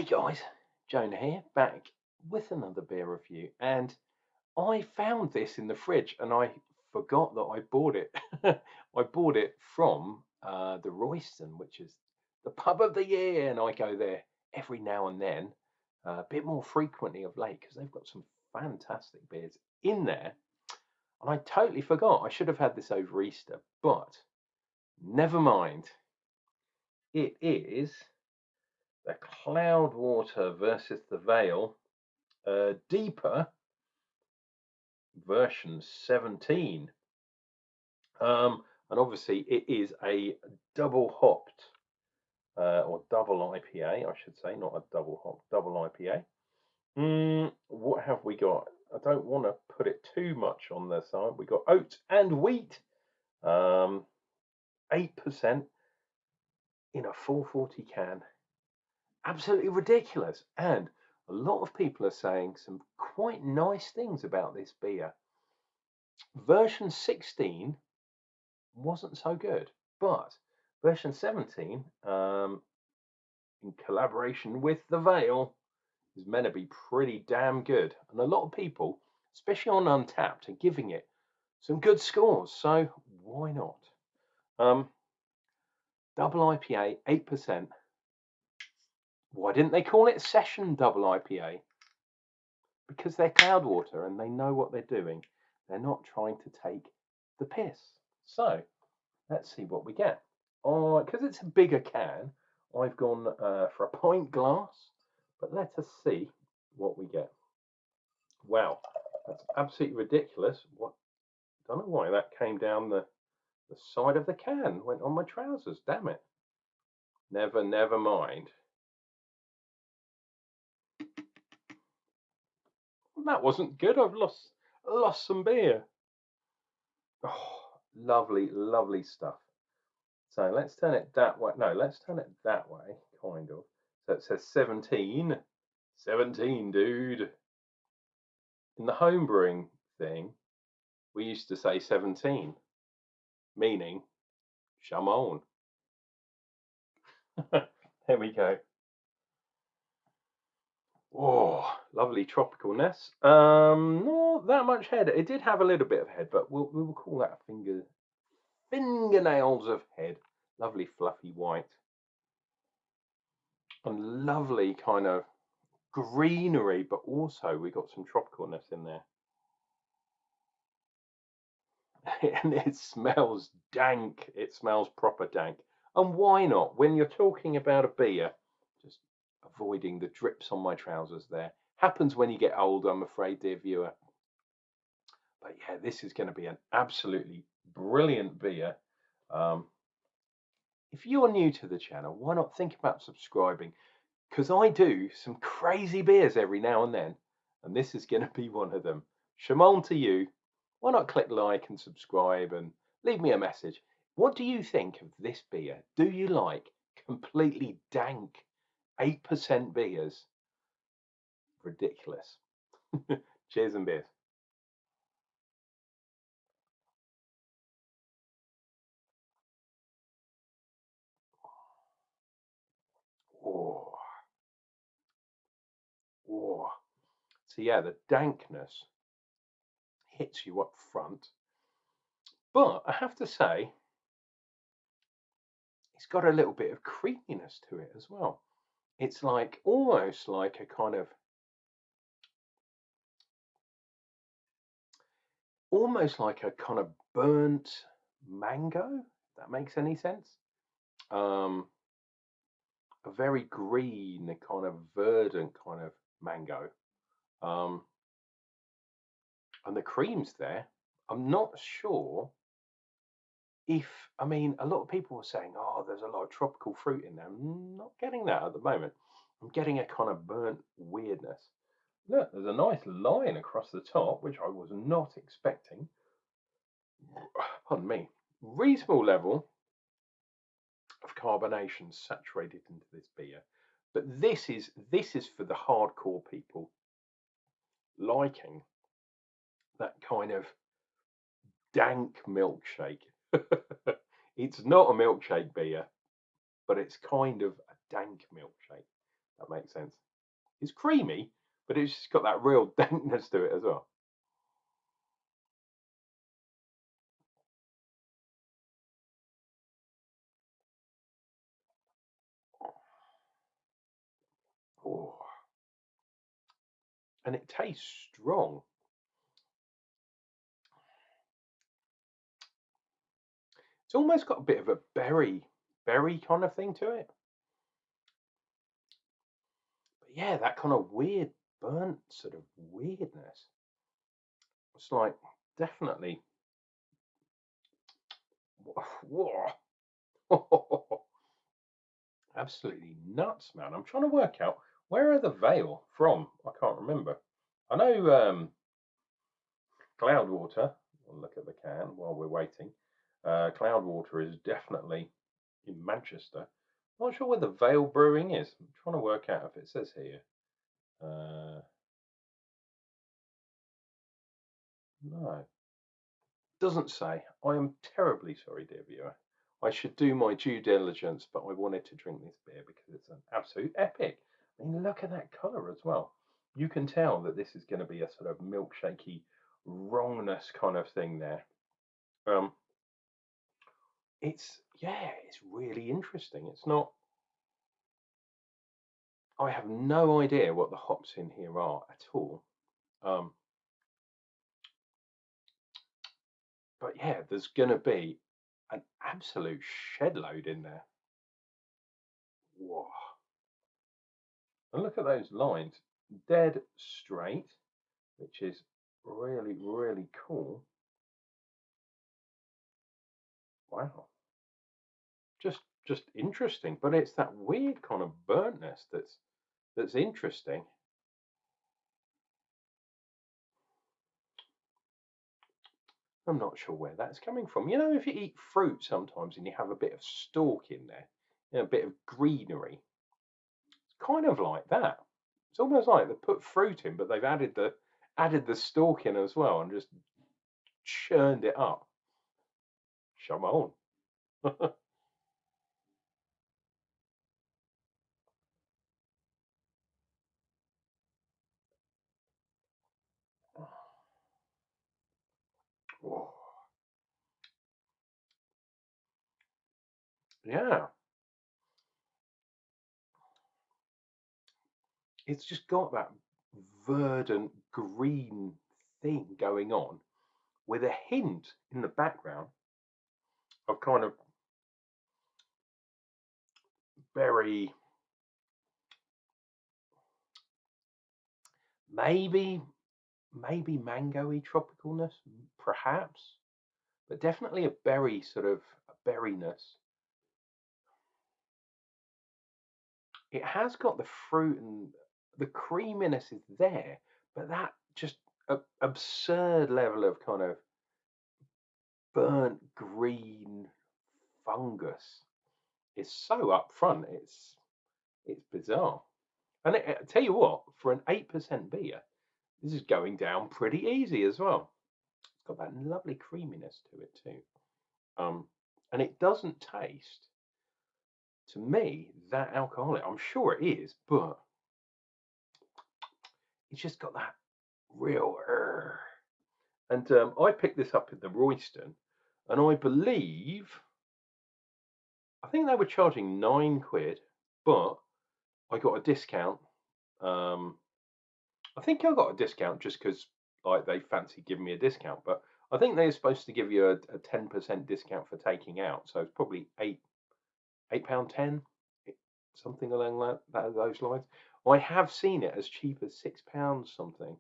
guys, Jonah here, back with another beer review, and I found this in the fridge and I forgot that I bought it. I bought it from the Royston, which is the pub of the year, and I go there every now and then, a bit more frequently of late because they've got some fantastic beers in there. And I totally forgot. I should have had this over Easter, but never mind. It is the Cloudwater versus the Vale DIPA V17. And obviously it is a double hopped or double IPA, I should say, not a double hop, double IPA. What have we got? I don't want to put it too much on the side. We got oat and wheat, 8% in a 440 can. Absolutely ridiculous. And a lot of people are saying some quite nice things about this beer. Version 16 wasn't so good, but version 17, in collaboration with the Vale, is meant to be pretty damn good. And a lot of people, especially on Untapped, are giving it some good scores. So why not? Double IPA, 8%. Why didn't they call it Session Double IPA? Because they're Cloudwater and they know what they're doing. They're not trying to take the piss. So let's see what we get. Because it's a bigger can, I've gone for a pint glass, but let us see what we get. Wow, that's absolutely ridiculous. What? Don't know why that came down the side of the can, went on my trousers. Damn it. Never mind. That wasn't good. I've lost some beer. Oh, lovely stuff. So let's turn it that way. No, let's turn it that way, kind of. So it says 17. 17, dude. In the homebrewing thing, we used to say 17, meaning come on. There we go. Oh, lovely tropicalness. Not that much head. It did have a little bit of head, but we will call that fingernails of head. Lovely fluffy white. And lovely kind of greenery, but also we got some tropicalness in there. And it smells dank. It smells proper dank. And why not? When you're talking about a beer, just avoiding the drips on my trousers there. Happens when you get old, I'm afraid, dear viewer. But yeah, this is going to be an absolutely brilliant beer. If you're new to the channel, why not think about subscribing? Because I do some crazy beers every now and then, and this is going to be one of them. Shimon to you. Why not click like and subscribe and leave me a message? What do you think of this beer? Do you like completely dank 8% beers? Ridiculous. Cheers and beers. Oh. Oh. So yeah, the dankness hits you up front. But I have to say, it's got a little bit of creaminess to it as well. It's like almost like a kind of burnt mango, if that makes any sense. A very green kind of verdant kind of mango. And the cream's there. I'm not sure if, I mean, a lot of people are saying, oh, there's a lot of tropical fruit in there. I'm not getting that at the moment. I'm getting a kind of burnt weirdness. Look, there's a nice line across the top, which I was not expecting. Pardon me. Reasonable level of carbonation saturated into this beer. But this is for the hardcore people liking that kind of dank milkshake. It's not a milkshake beer, but it's kind of a dank milkshake. That makes sense. It's creamy, but it's just got that real dankness to it as well. Oh. And it tastes strong. It's almost got a bit of a berry kind of thing to it. But yeah, that kind of weird burnt sort of weirdness. It's like definitely. Whoa. Absolutely nuts, man. I'm trying to work out where are the Vale from? I can't remember. I know Cloudwater. I'll look at the can while we're waiting. Cloudwater is definitely in Manchester. Not sure where the Vale Brewing is. I'm trying to work out if it says here. No, doesn't say. I am terribly sorry, dear viewer. I should do my due diligence, but I wanted to drink this beer because it's an absolute epic. I mean, look at that colour as well. You can tell that this is going to be a sort of milkshakey wrongness kind of thing there. It's really interesting. It's not. I have no idea what the hops in here are at all. But yeah, there's going to be an absolute shed load in there. Whoa. And look at those lines, dead straight, which is really, really cool. Wow. Just interesting, but it's that weird kind of burntness that's interesting. I'm not sure where that's coming from. You know, if you eat fruit sometimes and you have a bit of stalk in there, you know, a bit of greenery, it's kind of like that. It's almost like they put fruit in, but they've added the stalk in as well and just churned it up. Come on. Yeah, it's just got that verdant green thing going on with a hint in the background of kind of very maybe mangoey tropicalness, perhaps, but definitely a berry sort of a berryness. It has got the fruit and the creaminess is there, but that just absurd level of kind of burnt green fungus is so upfront. It's bizarre. And I tell you what, for an 8% beer, this is going down pretty easy as well. It's got that lovely creaminess to it too. And it doesn't taste, to me, that alcoholic. I'm sure it is, but it's just got that real. And I picked this up in the Royston, and I think they were charging £9, but I got a discount. I think I got a discount just because like they fancy giving me a discount, but I think they're supposed to give you a 10% discount for taking out, so it's probably £8.10, something along those lines. I have seen it as cheap as £6 something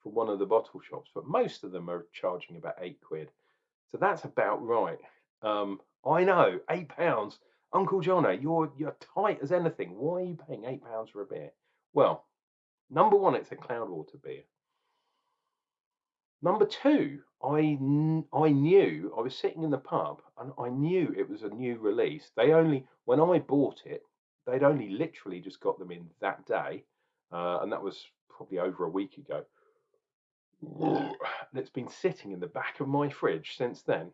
for one of the bottle shops, but most of them are charging about £8. So that's about right. I know, £8. Unclejona, you're tight as anything. Why are you paying £8 for a beer? Well, number one, it's a Cloudwater beer. Number two, I knew I was sitting in the pub and I knew it was a new release. When I bought it, they'd only literally just got them in that day, and that was probably over a week ago. And it's been sitting in the back of my fridge since then.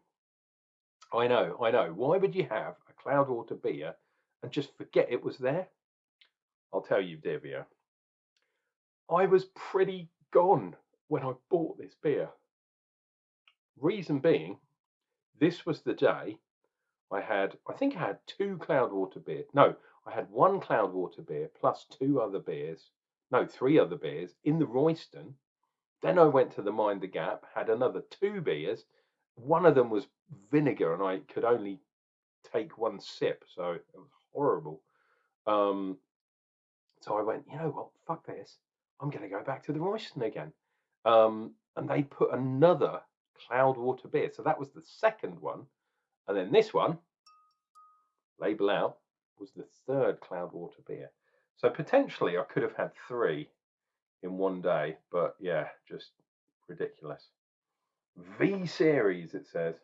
I know. Why would you have a Cloudwater beer and just forget it was there? I'll tell you, dear viewer, I was pretty gone when I bought this beer. Reason being, this was the day I think I had two Cloudwater beer. No, I had one Cloudwater beer plus two other beers. No, three other beers in the Royston. Then I went to the Mind the Gap, had another two beers. One of them was vinegar, and I could only take one sip, so it was horrible. Um, so I went, you know what? Fuck this. I'm going to go back to the Royston again. And they put another Cloudwater beer. So that was the second one. And then this one, label out, was the third Cloudwater beer. So potentially I could have had three in one day. But yeah, just ridiculous. V series, it says.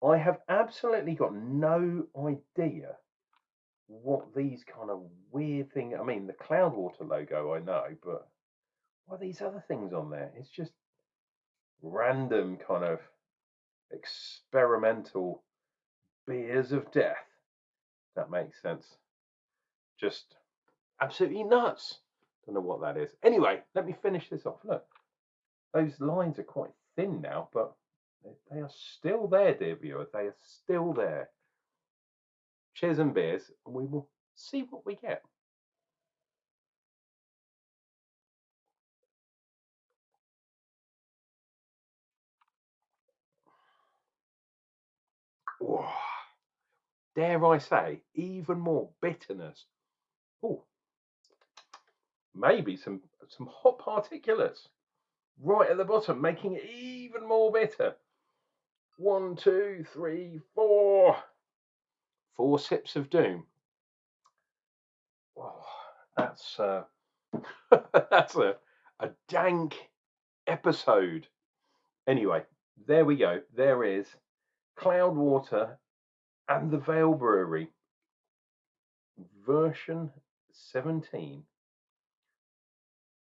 I have absolutely got no idea what these kind of weird things. I mean, the Cloudwater logo I know, but what are these other things on there? It's just random kind of experimental beers of death. That makes sense. Just absolutely nuts. Don't know what that is. Anyway, let me finish this off. Look, those lines are quite thin now, but they are still there, dear viewer. They are still there. Cheers and beers, and we will see what we get. Oh, dare I say, even more bitterness. Oh, maybe some hot particulates right at the bottom, making it even more bitter. 1, 2, 3, 4. 4 sips of doom. Oh, that's that's a dank episode. Anyway, there we go. There is Cloudwater and the Vale Brewery version 17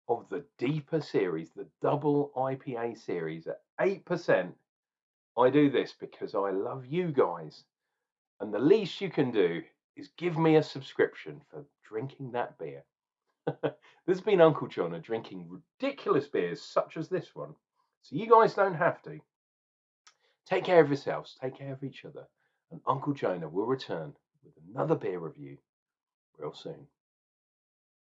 of the DIPA series, the double IPA series at 8%. I do this because I love you guys, and the least you can do is give me a subscription for drinking that beer. This has been Unclejona drinking ridiculous beers such as this one, so you guys don't have to. Take care of yourselves, take care of each other, and Unclejona will return with another beer review real soon.